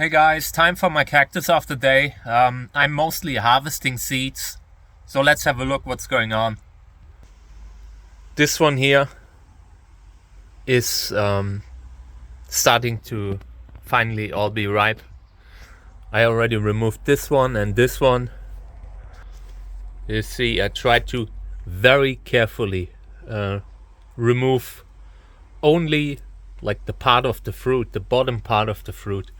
Hey guys, time for my cactus of the day. I'm mostly harvesting seeds, so let's have a look what's going on. This one here is starting to finally all be ripe. I already removed this one and this one. You see, I tried to very carefully remove only like the part of the fruit, the bottom part of the fruit.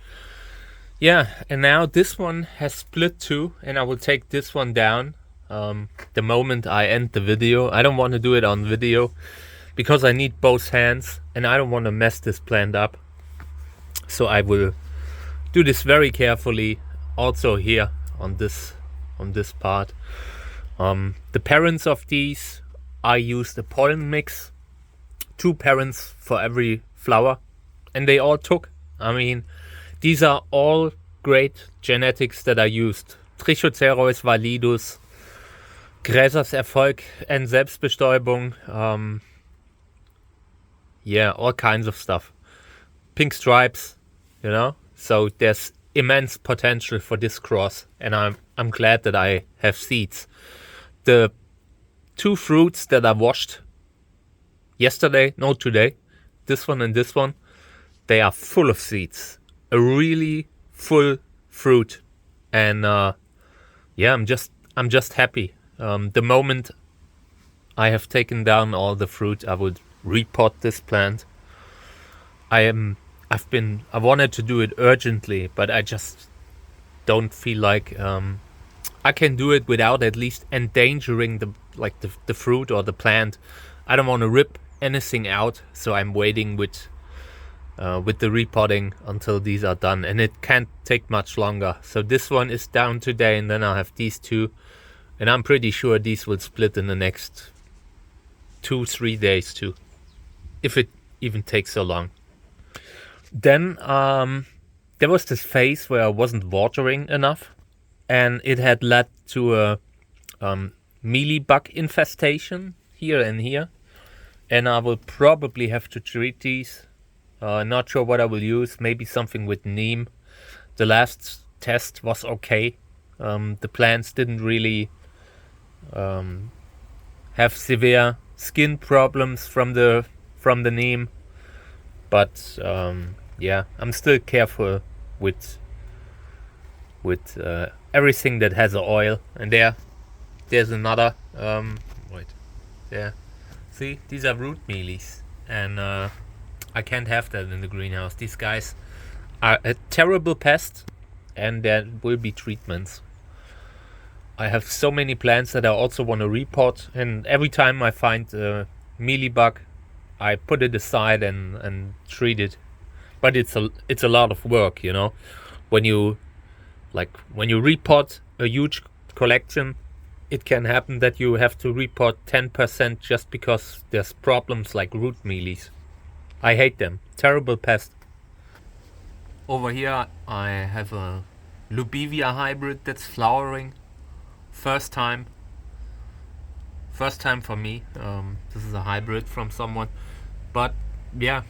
Yeah, and now this one has split too, and I will take this one down the moment I end the video. I don't want to do it on video because I need both hands and I don't want to mess this plant up. So I will do this very carefully also here on this part. The parents of these, I used a pollen mix, 2 parents for every flower, and they all took. I mean, these are all great genetics that I used. Trichocereus validus, Gräsers Erfolg and Selbstbestäubung. Yeah, all kinds of stuff. Pink stripes, you know. So there's immense potential for this cross, and I'm glad that I have seeds. The 2 fruits that I washed today, this one and this one, they are full of seeds. A really full fruit, and yeah, I'm just happy. The moment I have taken down all the fruit, I would repot this plant. I wanted to do it urgently, but I just don't feel like I can do it without at least endangering the fruit or the plant. I don't want to rip anything out, so I'm waiting with the repotting until these are done, and it can't take much longer. So this one is down today, and then I'll have these 2, and I'm pretty sure these will split in the next 2-3 days too, if it even takes so long. Then there was this phase where I wasn't watering enough, and it had led to a mealybug infestation here and here, and I will probably have to treat these. Not sure what I will use. Maybe something with neem. The last test was okay. The plants didn't really have severe skin problems from the neem, but yeah, I'm still careful with everything that has oil. And there's another. Wait, there. See, these are root mealies, and I can't have that in the greenhouse. These guys are a terrible pest, and there will be treatments. I have so many plants that I also want to repot, and every time I find a mealybug, I put it aside and treat it. But it's a lot of work, you know. When you repot a huge collection, it can happen that you have to repot 10% just because there's problems like root mealies. I hate them. Terrible pest. Over here I have a Lubivia hybrid that's flowering. First time for me. This is a hybrid from someone. But yeah,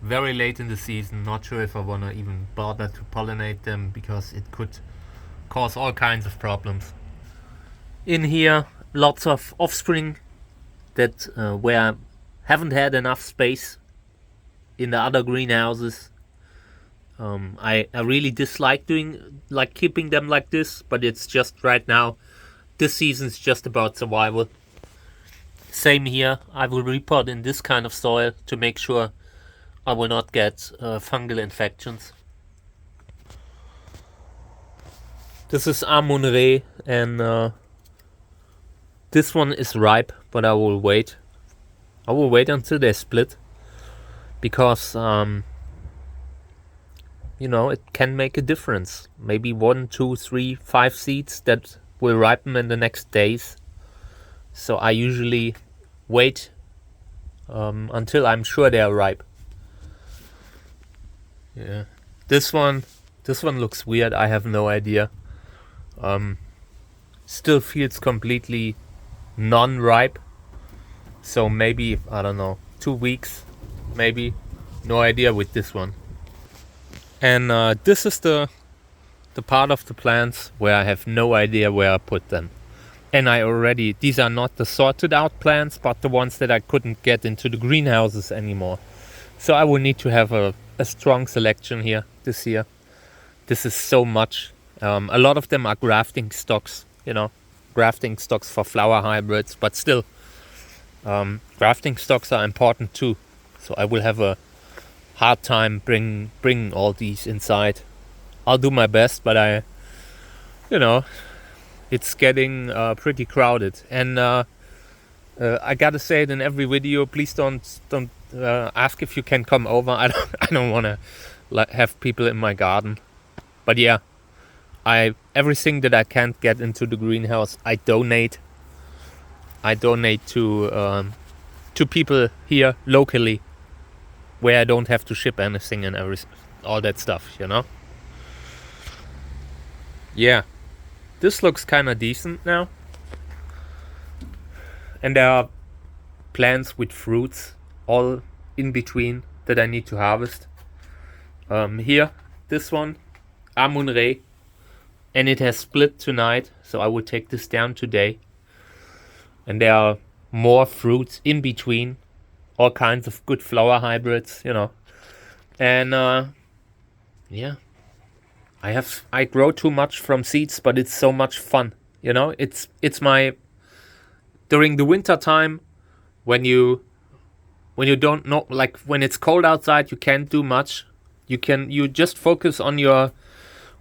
very late in the season. Not sure if I want to even bother to pollinate them, because it could cause all kinds of problems. In here, lots of offspring that where haven't had enough space in the other greenhouses. I really dislike keeping them like this, but it's just right now, this season's just about survival. Same here, I will repot in this kind of soil to make sure I will not get fungal infections. This is Amun-Re, and this one is ripe, but I will wait. I will wait until they split, because you know, it can make a difference. Maybe 1, 2, 3, 5 seeds that will ripen in the next days. So I usually wait until I'm sure they are ripe. Yeah, this one looks weird. I have no idea. Still feels completely non-ripe. So maybe, I don't know, 2 weeks, maybe. No idea with this one. And this is the part of the plants where I have no idea where I put them. And these are not the sorted out plants, but the ones that I couldn't get into the greenhouses anymore. So I will need to have a strong selection here this year. This is so much. A lot of them are grafting stocks, grafting stocks for flower hybrids, but still, grafting stocks are important too. So I will have a hard time bringing all these inside. I'll do my best, but it's getting pretty crowded. And I gotta say it in every video. Please don't ask if you can come over. I don't want to have people in my garden. But yeah, everything that I can't get into the greenhouse, I donate. I donate to people here locally, where I don't have to ship anything and all that stuff, Yeah, this looks kind of decent now. And there are plants with fruits all in between that I need to harvest. Here, this one, Amun-Re, and it has split tonight, so I will take this down today. And there are more fruits in between, all kinds of good flower hybrids, And yeah, I grow too much from seeds, but it's so much fun, It's my during the winter time, when you don't know, like when it's cold outside, you can't do much. You just focus on your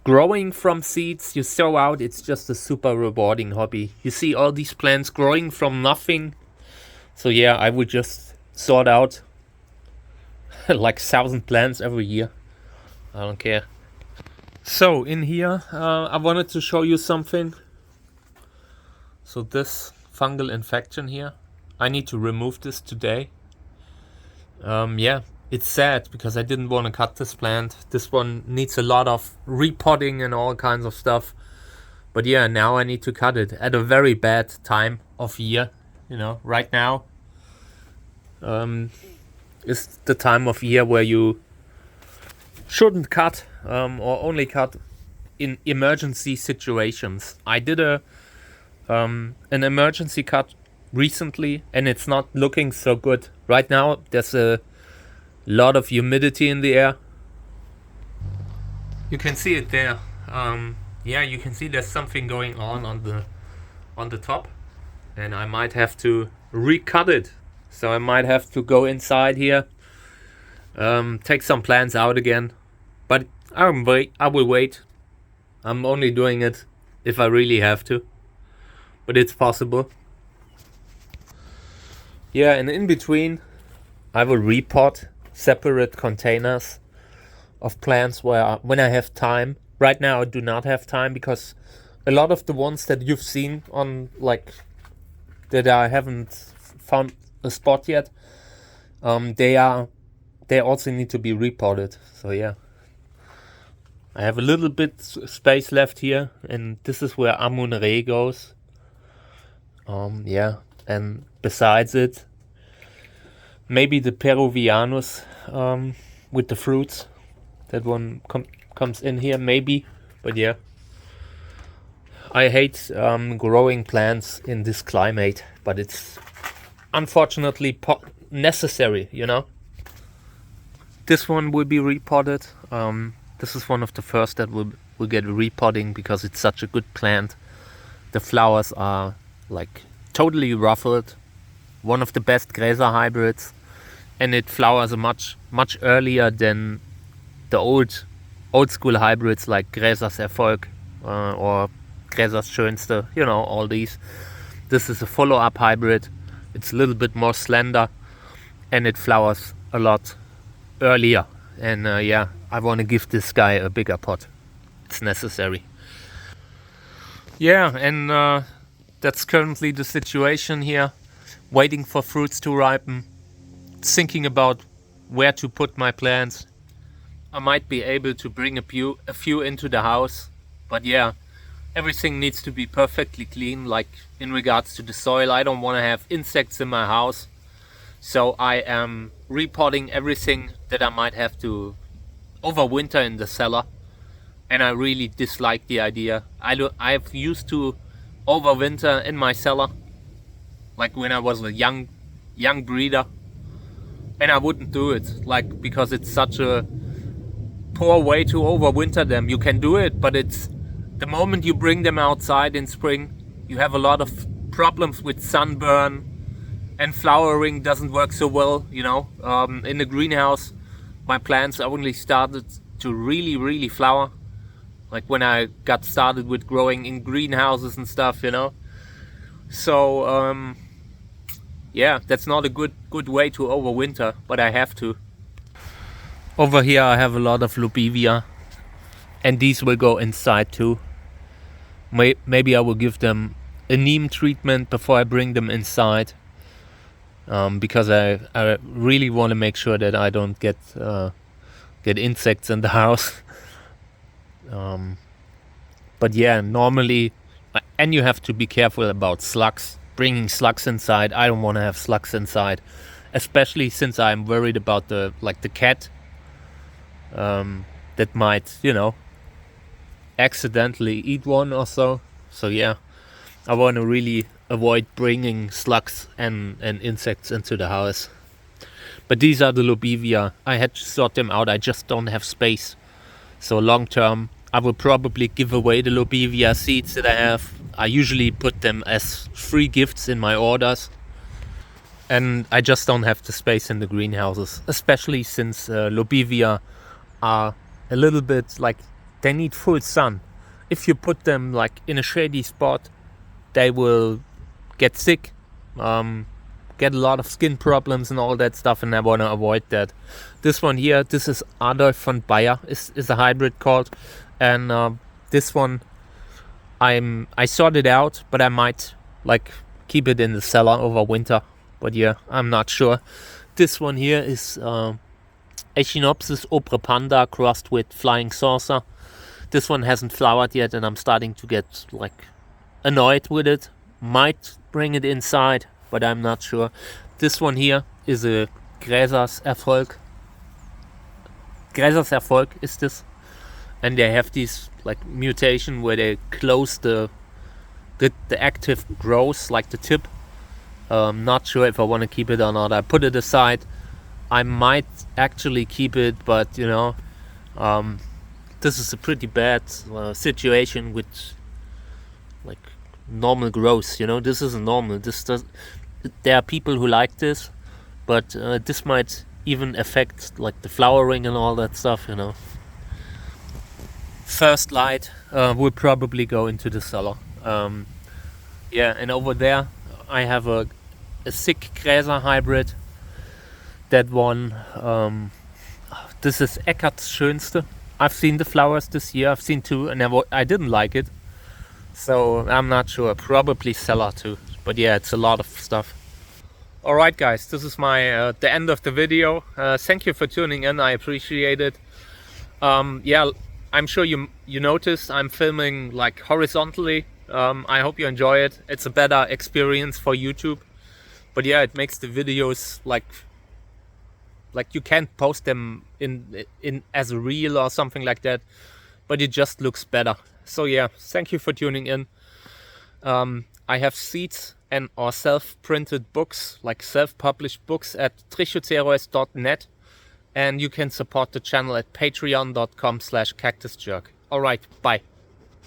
growing from seeds you sow out. It's just a super rewarding hobby. You see all these plants growing from nothing. So yeah, I would just sort out like 1,000 plants every year. I don't care. So in here, I wanted to show you something. So this fungal infection here, I need to remove this today. Yeah, it's sad because I didn't want to cut this plant. This one needs a lot of repotting and all kinds of stuff. But yeah, now I need to cut it at a very bad time of year. Right now is the time of year where you shouldn't cut, or only cut in emergency situations. I did an emergency cut recently, and it's not looking so good. Right now, there's a lot of humidity in the air. You can see it there. Yeah, you can see there's something going on the top, and I might have to recut it. So I might have to go inside here, take some plants out again. But I will wait. I'm only doing it if I really have to. But it's possible. Yeah, and in between, I will repot separate containers of plants when I have time. Right now, I do not have time because a lot of the ones that you've seen on that I haven't found a spot yet, they also need to be repotted. So yeah, I have a little bit space left here, and this is where Amun-Re goes. Yeah, and besides it, maybe the Peruvianus with the fruits. That one comes in here, maybe. But yeah, I hate growing plants in this climate, but it's unfortunately necessary, This one will be repotted. This is one of the first that will get repotting because it's such a good plant. The flowers are totally ruffled. One of the best Gräser hybrids, and it flowers much earlier than the old school hybrids like Gräsers Erfolg or Gräsers Schönste, all these. This is a follow-up hybrid. It's a little bit more slender, and it flowers a lot earlier. And yeah, I want to give this guy a bigger pot. It's necessary. Yeah, and that's currently the situation here. Waiting for fruits to ripen. Thinking about where to put my plants. I might be able to bring a few into the house. But yeah, everything needs to be perfectly clean, like in regards to the soil. I don't want to have insects in my house. So I am repotting everything that I might have to overwinter in the cellar, and I really dislike the idea. I've used to overwinter in my cellar, like when I was a young breeder, and I wouldn't do it, like, because it's such a poor way to overwinter them. You can do it, but it's the moment you bring them outside in spring, you have a lot of problems with sunburn, and flowering doesn't work so well, you know. In the greenhouse, my plants only started to really flower like when I got started with growing in greenhouses and stuff, you know. So yeah, that's not a good way to overwinter, but I have to. Over here I have a lot of lobevia, and these will go inside too. Maybe I will give them a neem treatment before I bring them inside, because I really want to make sure that I don't get insects in the house. But yeah, normally, and you have to be careful about slugs, bringing slugs inside. I don't want to have slugs inside, especially since I'm worried about the cat that might, you know, accidentally eat one or so. So yeah, I want to really avoid bringing slugs and insects into the house. But these are the lobevia. I had to sort them out. I just don't have space. So long term, I will probably give away the lobevia seeds that I have. I usually put them as free gifts in my orders. And I just don't have the space in the greenhouses, especially since lobevia are a little bit like, they need full sun. If you put them like in a shady spot, they will get sick, get a lot of skin problems and all that stuff, and I want to avoid that. This one here, this is Adolf von Bayer, is a hybrid called, and this one I sorted out, but I might like keep it in the cellar over winter. But yeah, I'm not sure. This one here is Echinopsis oprepanda crossed with flying saucer. This one hasn't flowered yet, and I'm starting to get like annoyed with it. Might bring it inside, but I'm not sure. This one here is a Gräsers Erfolg. Gräsers Erfolg is this, and they have these like mutation where they close the active growth, like the tip. Not sure if I want to keep it or not. I put it aside. I might actually keep it, but you know, this is a pretty bad situation with like normal growth. You know, this isn't normal. There are people who like this, but this might even affect like the flowering and all that stuff. You know, first light will probably go into the cellar. Yeah, and over there I have a sick Gräser hybrid. That one, this is Eckert's Schönste. I've seen the flowers this year. I've seen two, and I didn't like it. So I'm not sure. Probably cellar too. But yeah, it's a lot of stuff. All right, guys, this is my the end of the video. Thank you for tuning in. I appreciate it. Yeah, I'm sure you noticed I'm filming like horizontally. I hope you enjoy it. It's a better experience for YouTube. But yeah, it makes the videos like you can't post them in as a reel or something like that, but it just looks better. So yeah, thank you for tuning in. I have seeds and or self-printed books, like self-published books, at trichocereus.net, and you can support the channel at patreon.com/cactusjerk. All right, bye.